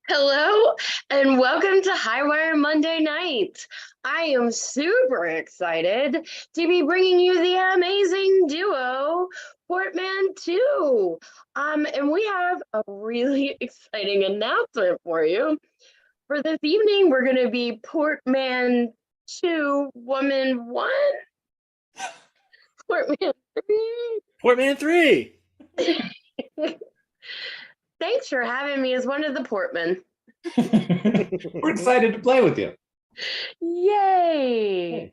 Hello and welcome to Highwire Monday Night. I am super excited to be bringing you the amazing duo, Portman 2. And we have a really exciting announcement for you. For this evening, we're going to be Portman 2, Woman 1, Portman 3. Portman 3. Thanks for having me as one of the Portmen. We're excited to play with you. Yay!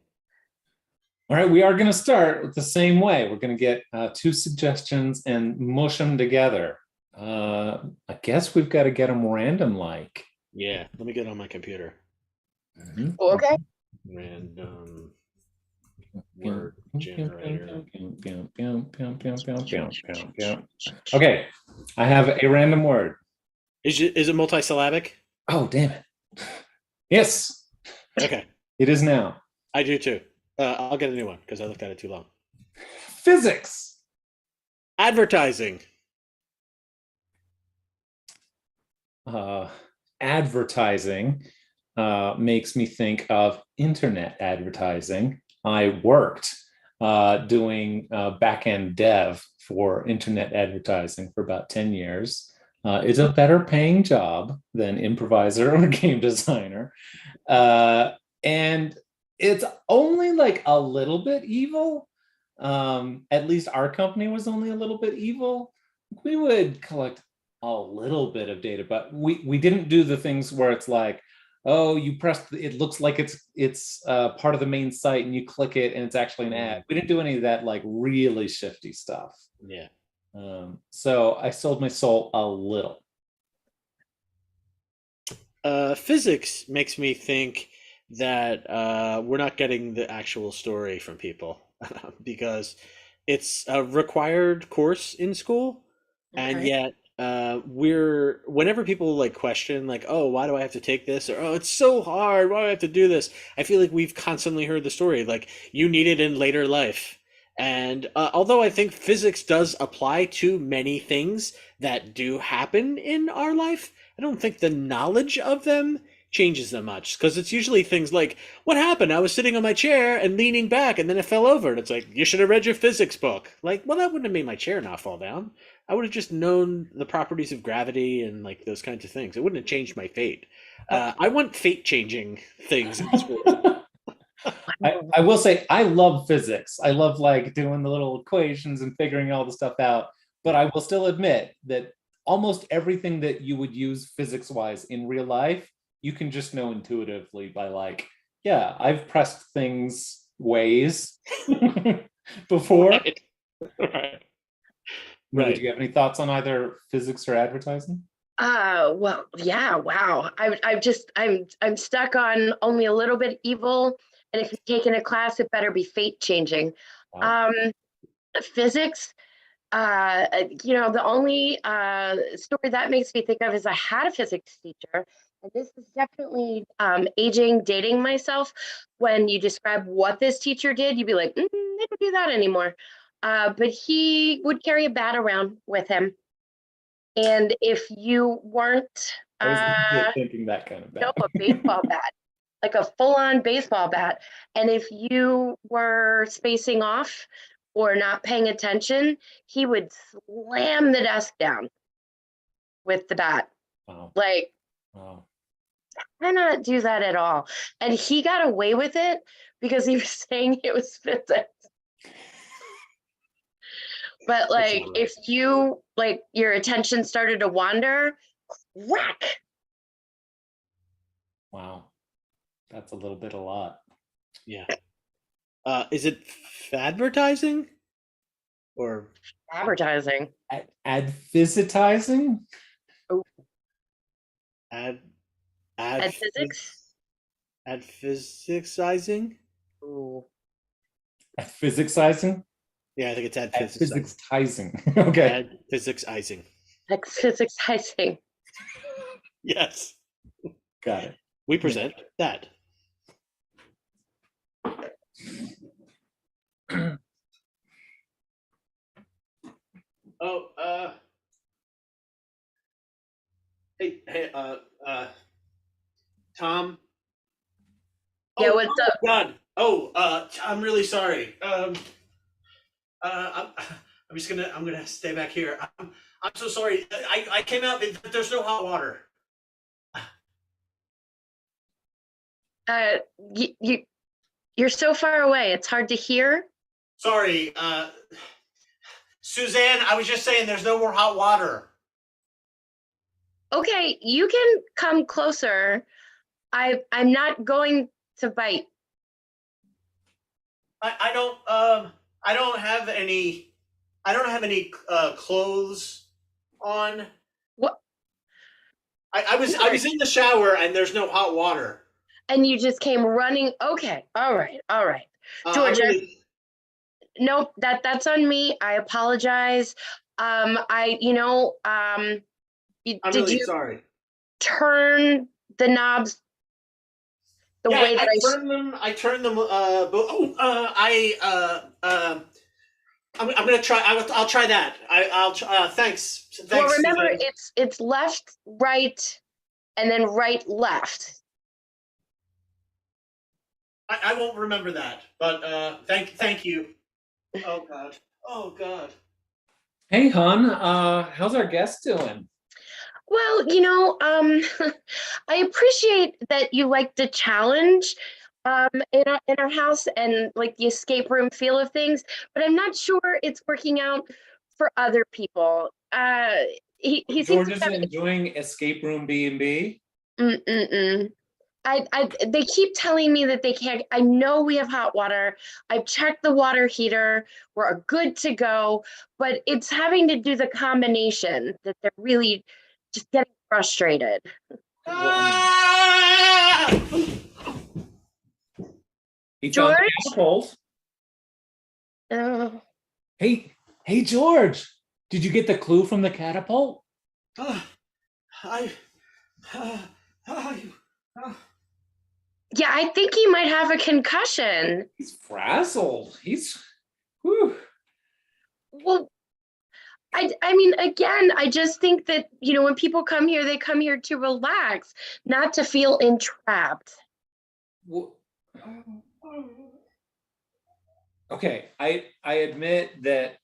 All right, we are going to start with the same way. We're going to get two suggestions and mush them together. I guess we've got to get them random-like. Yeah, let me get on my computer. Okay. Random word generator. Okay, I have a random word. Is it multisyllabic? Oh, damn it. Yes. Okay. It is now. I do too. I'll get a new one because I looked at it too long. Physics. Advertising. Advertising makes me think of internet advertising. I worked doing back-end dev for internet advertising for about 10 years. It's a better paying job than improviser or game designer. And it's only like a little bit evil. At least our company was only a little bit evil. We would collect a little bit of data, but we didn't do the things where it's like, oh, you press, it looks like it's part of the main site and you click it and it's actually an ad. We didn't do any of that like really shifty stuff. Yeah. So I sold my soul a little. Physics makes me think that we're not getting the actual story from people because it's a required course in school, and yet whenever people like question like, oh, why do I have to take this, or oh, it's so hard, why do I have to do this, I feel like we've constantly heard the story like you need it in later life. And although I think physics does apply to many things that do happen in our life, I don't think the knowledge of them changes them much, because it's usually things like, what happened? I was sitting on my chair and leaning back and then it fell over. And it's like, you should have read your physics book. Like, well, that wouldn't have made my chair not fall down. I would have just known the properties of gravity and like those kinds of things. It wouldn't have changed my fate. I want fate changing things in school. I will say I love physics. I love like doing the little equations and figuring all the stuff out. But I will still admit that almost everything that you would use physics-wise in real life, you can just know intuitively by like, yeah, I've pressed things ways before. Right. Right. Do you have any thoughts on either physics or advertising? Well, yeah, wow. I'm stuck on only a little bit evil, and if you're taking a class, it better be fate changing. Wow. Physics, the only story that makes me think of is I had a physics teacher, and this is definitely dating myself. When you describe what this teacher did, you'd be like, they don't do that anymore. But he would carry a bat around with him. And if you weren't, I was thinking that kind of bat. a baseball bat, like a full-on baseball bat, and if you were spacing off or not paying attention, he would slam the desk down with the bat. Wow. Like, wow. I not do that at all. And he got away with it because he was saying it was physics. But like, if you like your attention started to wander, whack. Wow, that's a little bit a lot. Yeah. Is it advertising or advertising? Advisitizing? Oh. Ad physics? Adphysicsizing? Ooh. Adphysicsizing? Yeah, I think it's adphysicsizing. Okay. Adphysicsizing. Adphysicsizing. Yes. Got it. We present that. Hey, Tom. Yeah, Oh, what's oh up? God. Oh, I'm really sorry. I'm gonna stay back here. I'm so sorry. I came out. There's no hot water. Uh, you you're so far away. It's hard to hear. Sorry, Suzanne. I was just saying, there's no more hot water. Okay, you can come closer. I'm not going to bite. I don't. I don't have any. I don't have any clothes on. What? I was in the shower and there's no hot water. And you just came running. Okay, all right, all right. I'm Georgia, really. nope, that's on me. I apologize. I'm Did really you sorry. turn the knobs the Yeah, way that I turned them. I turned them. I'm gonna try. I'll try that. I'll try. Thanks. Well, Thanks, remember, Suzanne. it's left, right, and then right, left. I won't remember that, but thank you. Oh God. Oh God. Hey, hon, how's our guest doing? Well, I appreciate that you like the challenge in our house and like the escape room feel of things, but I'm not sure it's working out for other people. He seems George to is have enjoying Escape Room B&B. mm-mm-mm. They keep telling me that they can't. I know we have hot water. I've checked the water heater. We're good to go, but it's having to do the combination that they're really just getting frustrated. Well, I mean, Ah! he found the George? catapult. Oh, Hey, George, did you get the clue from the catapult? Ah, I. I. yeah, I think he might have a concussion. He's frazzled. Whew. Well, I mean, again, I just think that, when people come here, they come here to relax, not to feel entrapped. Well, okay, I admit that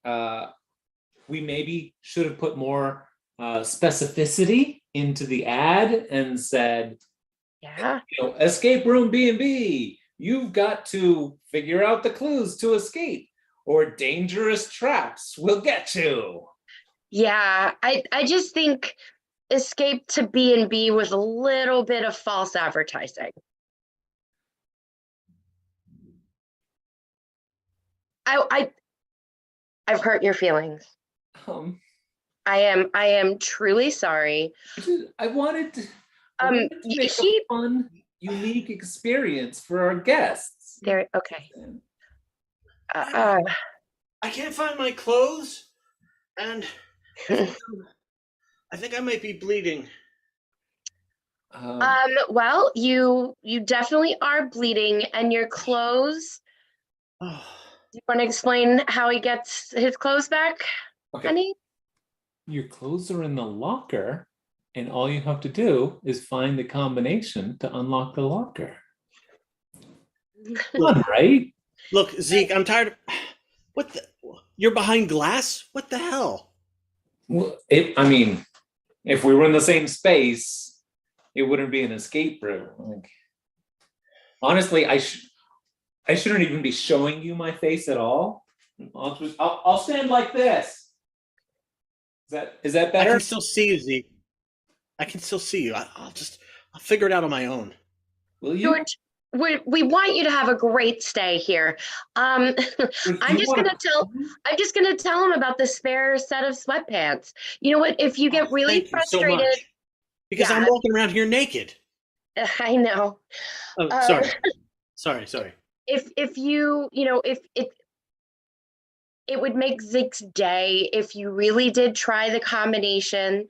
we maybe should have put more specificity into the ad and said, Yeah. escape room B&B. You've got to figure out the clues to escape, or dangerous traps will get you. Yeah, I just think Escape to B&B was a little bit of false advertising. I I've hurt your feelings. Um, I am truly sorry. I wanted to, make a He fun, unique experience for our guests. there. Okay. Uh, Yeah, uh, I can't find my clothes, and I think I might be bleeding. well, you definitely are bleeding, and your clothes. Oh, Do you want to explain how he gets his clothes back, Okay, honey? your clothes are in the locker, and all you have to do is find the combination to unlock the locker. look, Fun, right? look, Zeke. I'm tired. What the? You're behind glass? What the hell? Well, I mean, if we were in the same space, it wouldn't be an escape room. Like, honestly, I shouldn't even be showing you my face at all. I'll stand like this. Is that I better? can still see you, Zeke. I can still see you. I'll figure it out on my own. Will you? George, we want you to have a great stay here. Do I'm you just want gonna tell to? I'm just gonna tell him about the spare set of sweatpants. You know what? If you Oh, get really thank you so frustrated, much. Because I'm yeah, walking around here naked. I know. Oh, Um, sorry. Sorry. if you you know if it would make Zeke's day if you really did try the combination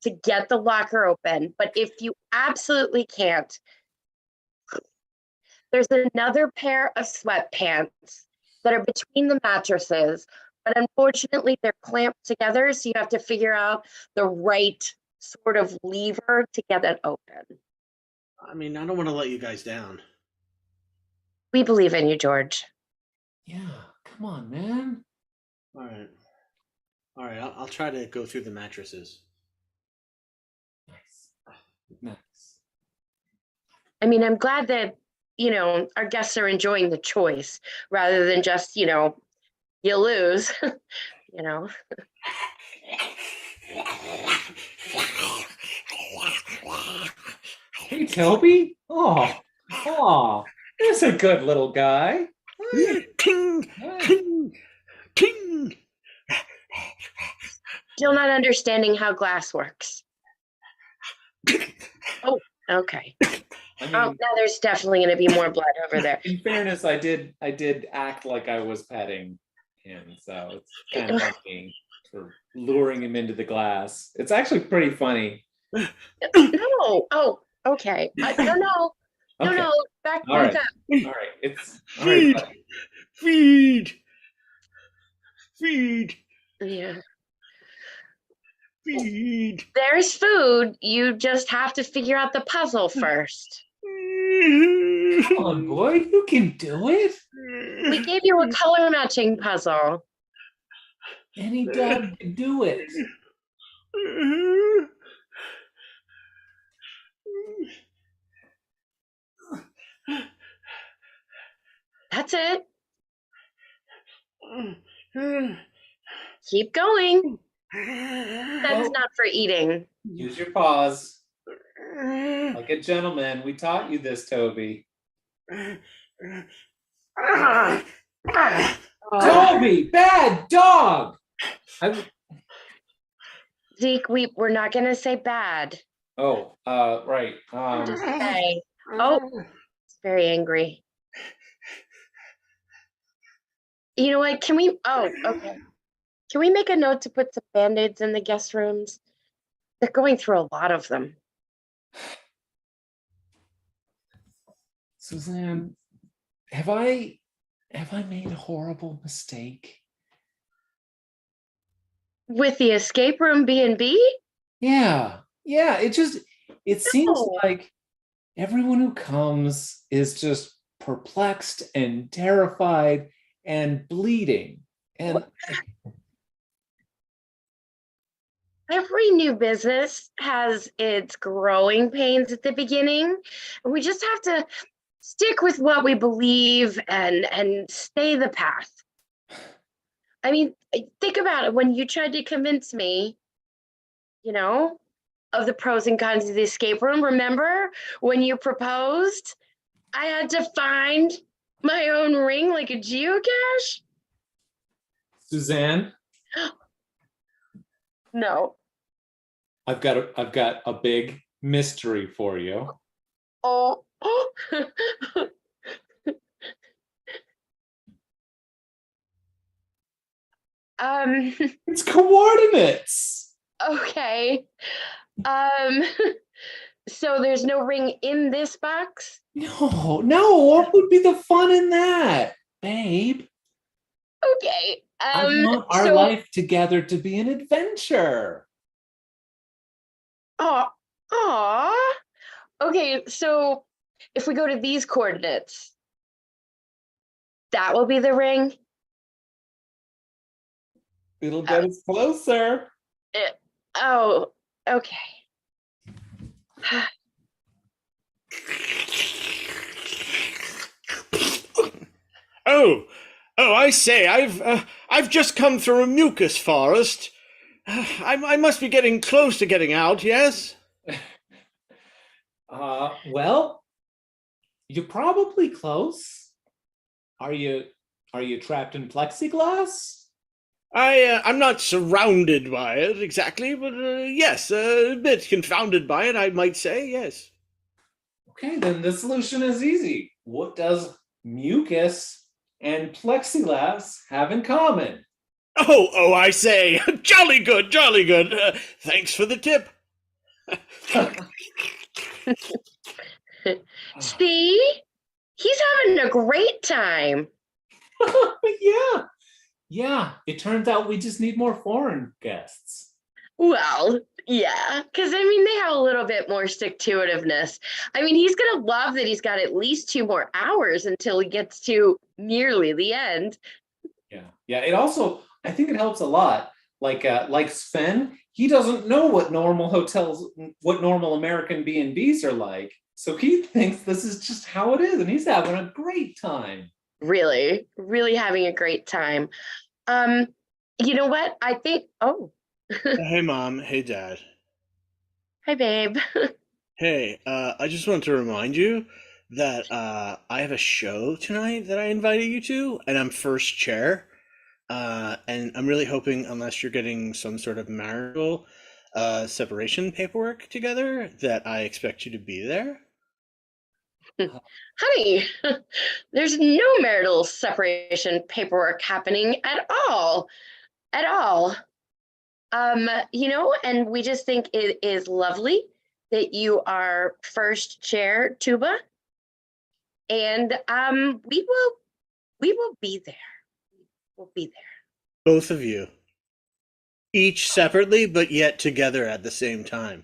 to get the locker open. But if you absolutely can't, there's another pair of sweatpants that are between the mattresses, but unfortunately they're clamped together, so you have to figure out the right sort of lever to get it open. I mean, I don't want to let you guys down. We believe in you, George. Yeah, come on, man. All right. All right, I'll try to go through the mattresses. Nice. Nice. I mean, I'm glad that, our guests are enjoying the choice rather than just, you lose, Hey, Toby. Oh, there's a good little guy. Hi. Ting, Hi. ting, ting. Still not understanding how glass works. Oh, okay. I mean, Now there's definitely going to be more blood over there. in fairness, I did act like I was petting him, so it's kind of funny for luring him into the glass. It's actually pretty funny. No. Oh, okay. No. Okay. Back All right. up. All right. It's all right. Buddy. Feed. Feed. Yeah. Feed. There's food. You just have to figure out the puzzle first. Come on, boy. You can do it. We gave you a color matching puzzle. Any dad can do it. That's it. Keep going. That's not for eating. Use your paws. Like a gentleman. We taught you this, Toby. Toby, bad dog. Zeke, we're not going to say bad. Oh, right. Just say, it's very angry. You know what? Okay. Can we make a note to put some Band-Aids in the guest rooms? They're going through a lot of them. Suzanne, have I made a horrible mistake? With the escape room B&B? Yeah. It seems like everyone who comes is just perplexed and terrified and bleeding. And every new business has its growing pains at the beginning. And we just have to stick with what we believe and stay the path. I mean, think about it. When you tried to convince me, of the pros and cons of the escape room, remember when you proposed, I had to find my own ring like a geocache? Suzanne, No. I've got a big mystery for you. Oh. It's coordinates. Okay. So there's no ring in this box? No. What would be the fun in that, babe? Okay. I want our life together to be an adventure. Aw. Okay, so if we go to these coordinates, that will be the ring? It'll get us closer. Okay. I say, I've just come through a mucus forest. I must be getting close to getting out, yes? Well, you're probably close. Are you trapped in plexiglass? I'm not surrounded by it exactly, but yes, a bit confounded by it, I might say, yes. Okay, then the solution is easy. What does mucus and plexiglass have in common? Oh, I say, jolly good. Thanks for the tip. See? He's having a great time. Yeah. It turns out we just need more foreign guests. Well, yeah, because I mean, they have a little bit more stick-to-itiveness. I mean, he's gonna love that he's got at least 2 more hours until he gets to nearly the end. Yeah. It also, I think it helps a lot. Like Sven, he doesn't know what normal hotels, what normal American B&Bs are like. So he thinks this is just how it is, and he's having a great time. Really, really having a great time. Um, you know what? I think, oh, Hey, Mom. Hey, Dad. hi, babe. Hey, I just wanted to remind you that I have a show tonight that I invited you to, and I'm first chair. And I'm really hoping, unless you're getting some sort of marital separation paperwork together, that I expect you to be there. Honey, there's no marital separation paperwork happening at all. At all. And we just think it is lovely that you are first chair tuba, and we will be there. We'll be there. Both of you. Each separately, but yet together at the same time.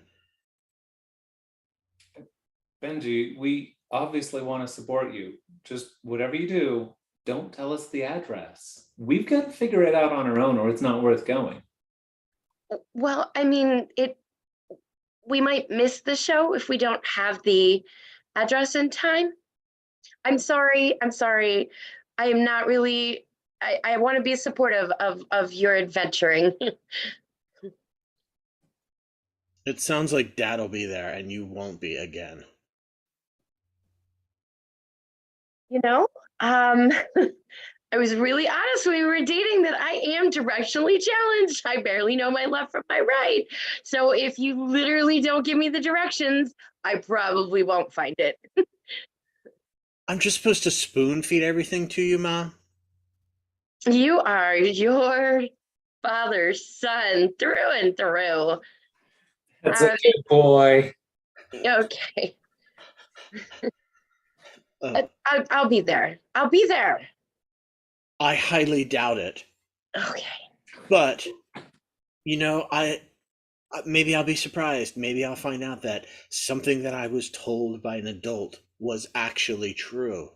Benji, we obviously want to support you. Just whatever you do, don't tell us the address. We've got to figure it out on our own, or it's not worth going. Well, I mean, we might miss the show if we don't have the address in time. I'm sorry. I am not really. I want to be supportive of your adventuring. It sounds like Dad'll be there and you won't be again. You know, um, I was really honest when we were dating that I am directionally challenged. I barely know my left from my right. So if you literally don't give me the directions, I probably won't find it. I'm just supposed to spoon feed everything to you, Mom? You are your father's son through and through. That's a good boy. Okay. Oh, I'll be there. I'll be there. I highly doubt it. Okay. But, I maybe I'll be surprised. Maybe I'll find out that something that I was told by an adult was actually true.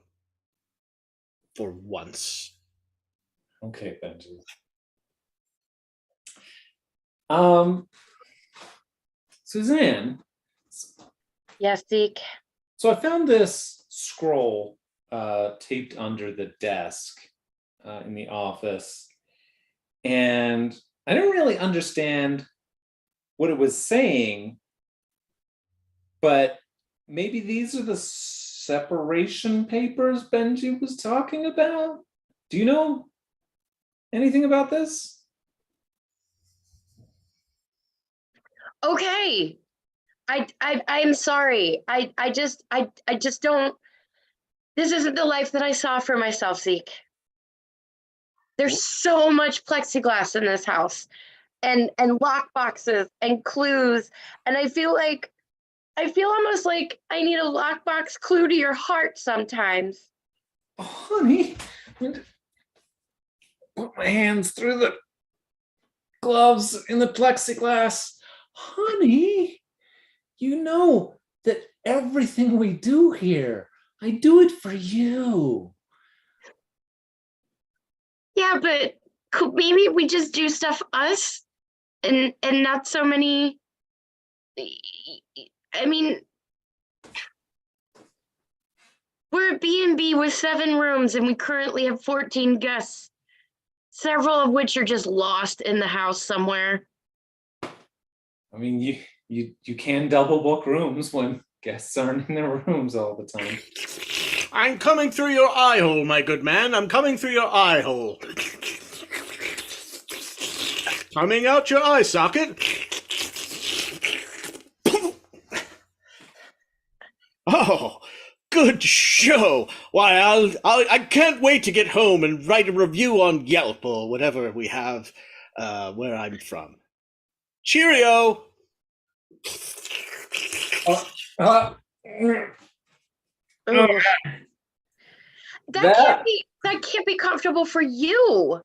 For once. Okay, Benji. Suzanne. Yes, Zeke. So I found this scroll taped under the desk in the office, and I didn't really understand what it was saying, but maybe these are the separation papers Benji was talking about. Do you know anything about this? Okay. I'm sorry. I just don't. This isn't the life that I saw for myself, Zeke. There's so much plexiglass in this house, and lock boxes and clues, and I feel almost like I need a lockbox clue to your heart sometimes. Oh, honey, put my hands through the gloves in the plexiglass. Honey, you know that everything we do here, I do it for you. Yeah, but maybe we just do stuff us, and not so many. I mean, we're a B&B with 7 rooms, and we currently have 14 guests, several of which are just lost in the house somewhere. I mean, you can double book rooms when guests aren't in their rooms all the time. I'm coming through your eye hole, my good man. I'm coming through your eye hole. Coming out your eye socket. Oh, good show. Why, I can't wait to get home and write a review on Yelp or whatever we have where I'm from. Cheerio. Ugh. That can't be comfortable for you.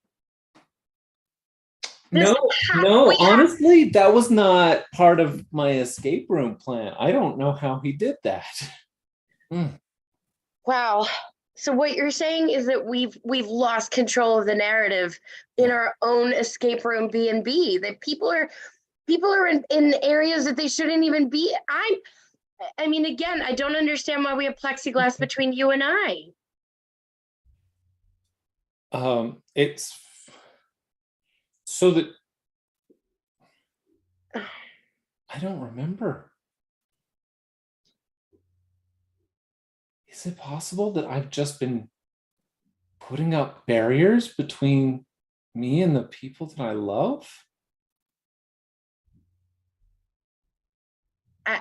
This No, no, we have. honestly, that was not part of my escape room plan. I don't know how he did that. Hmm. Wow. So what you're saying is that we've lost control of the narrative in our own escape room B&B. That people are in areas that they shouldn't even be. I mean, again, I don't understand why we have plexiglass between you and I. It's so that I don't remember. Is it possible that I've just been putting up barriers between me and the people that I love?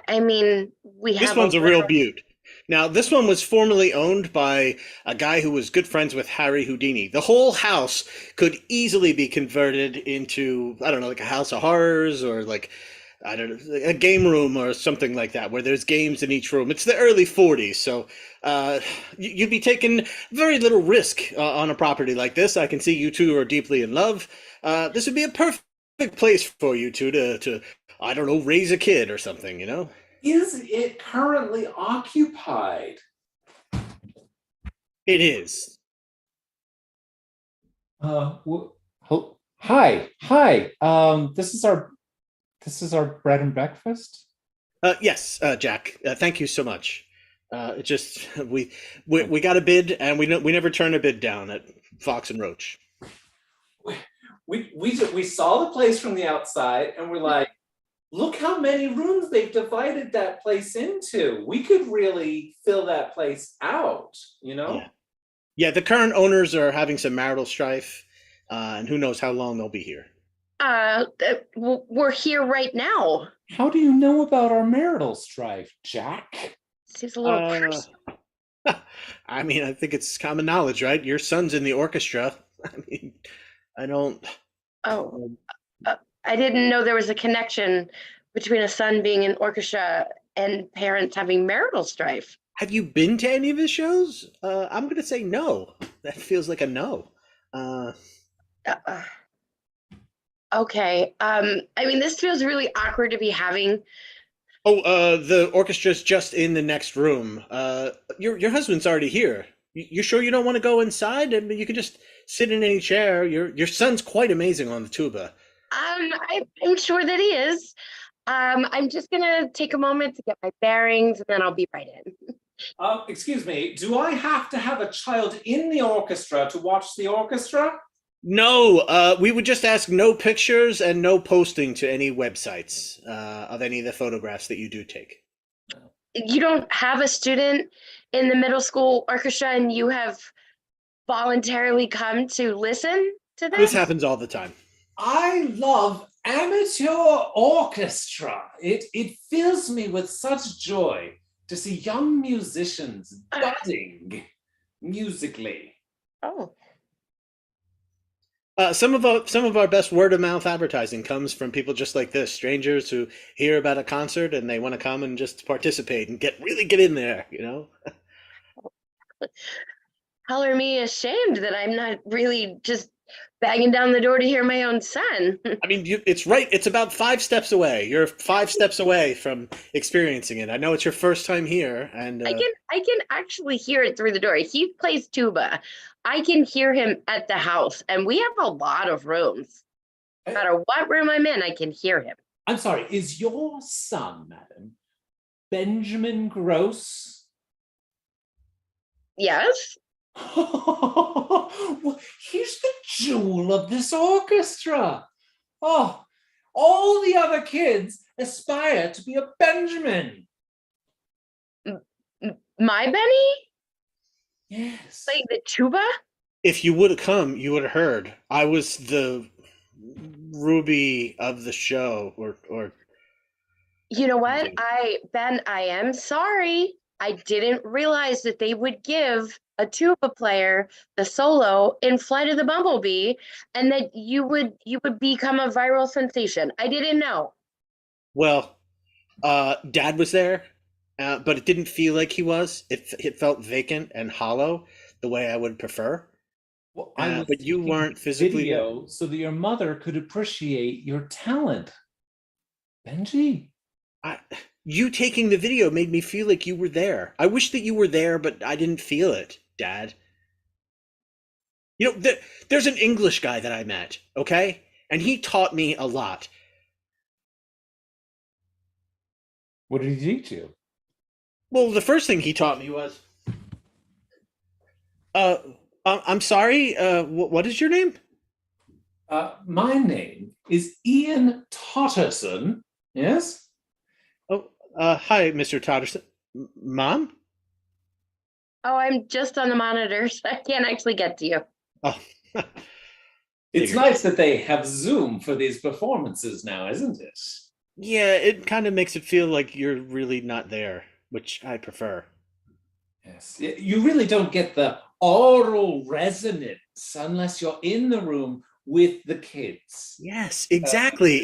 I mean, we This have a one's a real little. beaut. Now, this one was formerly owned by a guy who was good friends with Harry Houdini. The whole house could easily be converted into, I don't know, like a house of horrors or like, I don't know, a game room or something like that, where there's games in each room. It's the early 40s, so you'd be taking very little risk on a property like this. I can see you two are deeply in love. This would be a perfect place for you two to, I don't know, raise a kid or something, you know? Is it currently occupied? It is. Hi, hi. This is our bread and breakfast. Yes, Jack. Thank you so much. It just we got a bid, and we never turn a bid down at Fox and Roach. We saw the place from the outside, and we're like, look how many rooms they've divided that place into. We could really fill that place out, you Yeah, know? yeah. The current owners are having some marital strife, and who knows how long they'll be here. We're here right now. How do you know about our marital strife, Jack? Seems a little Uh, personal. I mean, I think it's common knowledge, right? Your son's in the orchestra. I mean, I don't. Oh, uh, I didn't know there was a connection between a son being in orchestra and parents having marital strife. Have you been to any of his shows? I'm gonna say no. That feels like a no. Uh, Uh, uh, okay. I mean, this feels really awkward to be having. Oh, the orchestra's just in the next room. Your husband's already here. You sure you don't want to go inside? I mean, you can just sit in any chair. Your son's quite amazing on the tuba. I'm sure that he is. I'm just gonna take a moment to get my bearings, and then I'll be right in. Excuse me, do I have to have a child in the orchestra to watch the orchestra? No, we would just ask no pictures and no posting to any websites of any of the photographs that you do take. You don't have a student in the middle school orchestra, and you have voluntarily come to listen to This this? happens all the time. I love amateur orchestra. It fills me with such joy to see young musicians budding musically. Oh, Some of our best word of mouth advertising comes from people just like this, strangers who hear about a concert and they want to come and just participate and get in there, you know? color me ashamed that I'm not really just banging down the door to hear my own son. I mean, it's right. It's about 5 steps away. You're 5 steps away from experiencing it. I know it's your first time here, and I can actually hear it through the door. He plays tuba. I can hear him at the house, and we have a lot of rooms. No matter what room I'm in, I can hear him. I'm sorry, is your son, madam, Benjamin Gross? Yes. Well, he's the jewel of this orchestra. Oh, all the other kids aspire to be a Benjamin. My Benny? Yes. Like the tuba? if you would have come, you would have heard. I was the Ruby of the show, or You know what? Ben, I am sorry. I didn't realize that they would give a tuba player the solo in Flight of the Bumblebee and that you would become a viral sensation. I didn't know. well, Dad was there, but it didn't feel like he was. It felt vacant and hollow, the way I would prefer. Well, I was but you taking weren't physically there. video so that your mother could appreciate your talent. Benji. You taking the video made me feel like you were there. I wish that you were there, but I didn't feel it, Dad. You know, there's an English guy that I met, okay? And he taught me a lot. What did he teach you? Well, the first thing he taught me was, uh, I'm sorry, what is your name? My name is Ian Totterson. Yes? Oh, hi, Mr. Totterson. Mom? Oh, I'm just on the monitors. I can't actually get to you. Oh, It's figured. nice that they have Zoom for these performances now, isn't it? Yeah, it kind of makes it feel like you're really not there, which I prefer. Yes. You really don't get the aural resonance unless you're in the room with the kids. Yes, exactly.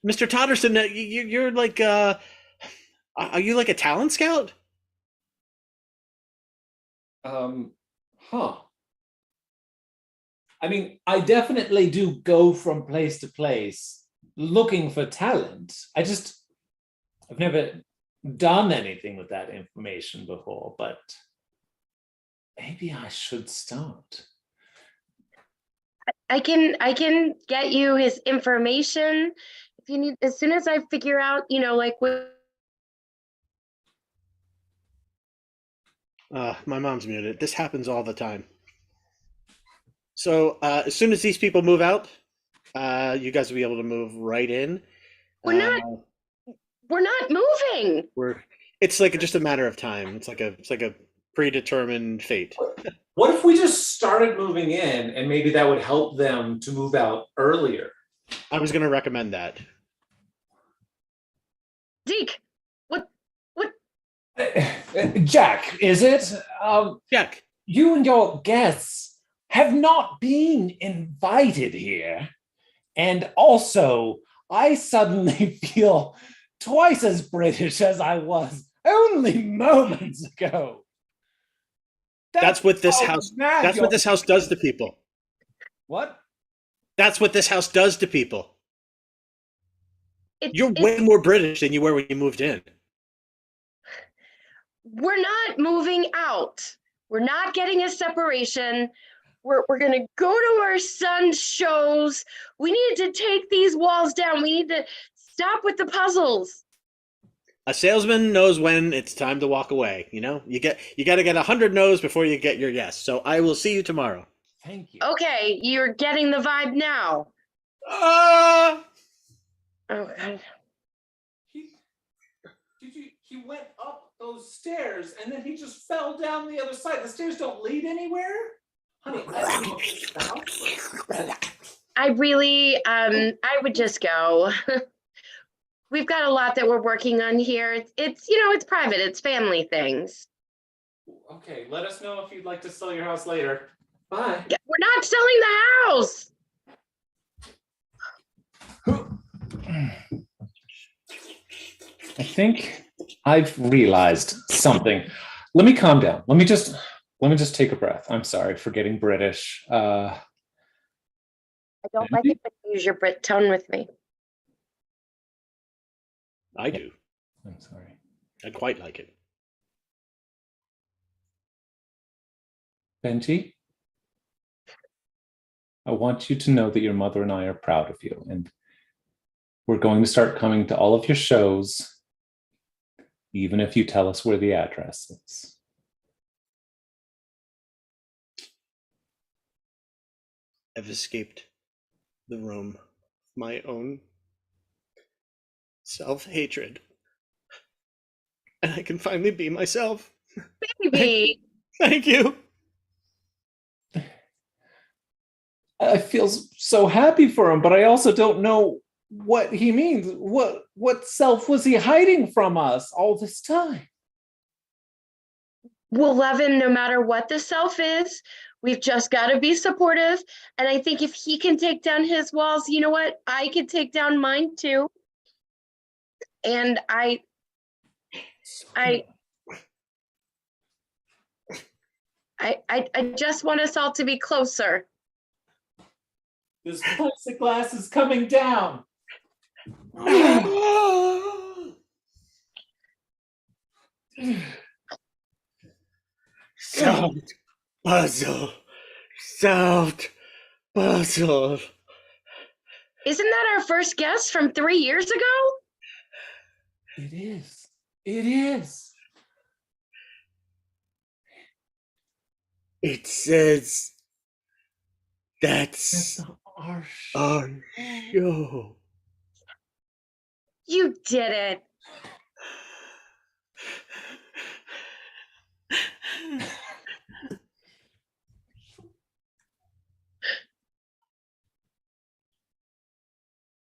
Mr. Totterson, you're like, are you like a talent scout? Huh. I mean, I definitely do go from place to place looking for talent. I've never done anything with that information before, but maybe I should start. I can get you his information if you need, as soon as I figure out, like what. My mom's muted. This happens all the time. So as soon as these people move out, you guys will be able to move right in. We're Uh, not we're not moving. we're it's like just a matter of time. It's like a predetermined fate. What if we just started moving in and maybe that would help them to move out earlier? I was going to recommend that. Zeke, what Jack, is it? Jack, You and your guests have not been invited here. And also, I suddenly feel twice as British as I was only moments ago. that's what this how house. mad That's you're- what this house does to people. What? That's what this house does to people. You're way it's more British than you were when you moved in. we're not moving out. We're not getting a separation. We're gonna go to our son's shows. We need to take these walls down. We need to stop with the puzzles. A salesman knows when it's time to walk away. You know, you got to get 100 no's before you get your yes. So I will see you tomorrow. Thank you. Okay, you're getting the vibe now. Ah! Oh God. He went up those stairs and then he just fell down the other side. The stairs don't lead anywhere. Honey, I really, I would just go. We've got a lot that we're working on here. It's private. It's family things. Okay, let us know if you'd like to sell your house later. Bye. Yeah, we're not selling the house. I think I've realized something. Let me calm down. Let me just take a breath. I'm sorry for getting British. I don't like it when you use your Brit tone with me. I do. I'm sorry. I quite like it. Benji, I want you to know that your mother and I are proud of you, and we're going to start coming to all of your shows, even if you tell us where the address is. I've escaped the room of my own self-hatred. And I can finally be myself. Baby. Thank you. I feel so happy for him, but I also don't know what he means. What self was he hiding from us all this time? We'll love him no matter what the self is. We've just got to be supportive. And I think if he can take down his walls, you know what? I can take down mine too. And I I just want us all to be closer. This plexiglass is coming down. Solved puzzle. Solved puzzle. Isn't that our first guest from 3 years ago? It is. It is. It says that's our show. our show. You did it.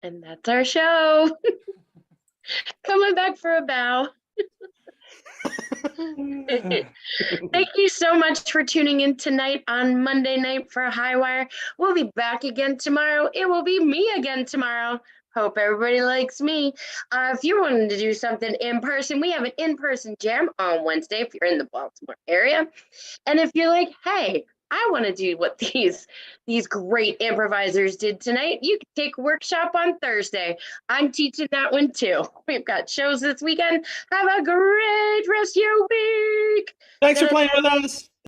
And that's our show. Coming back for a bow. Thank you so much for tuning in tonight on Monday night for Highwire. We'll be back again tomorrow. It will be me again tomorrow. Hope everybody likes me. If you're wanting to do something in person, we have an in-person jam on Wednesday if you're in the Baltimore area. And if you're like, hey, I want to do what these great improvisers did tonight, you can take a workshop on Thursday. I'm teaching that one too. We've got shows this weekend. Have a great rest of your week. Thanks for playing with us.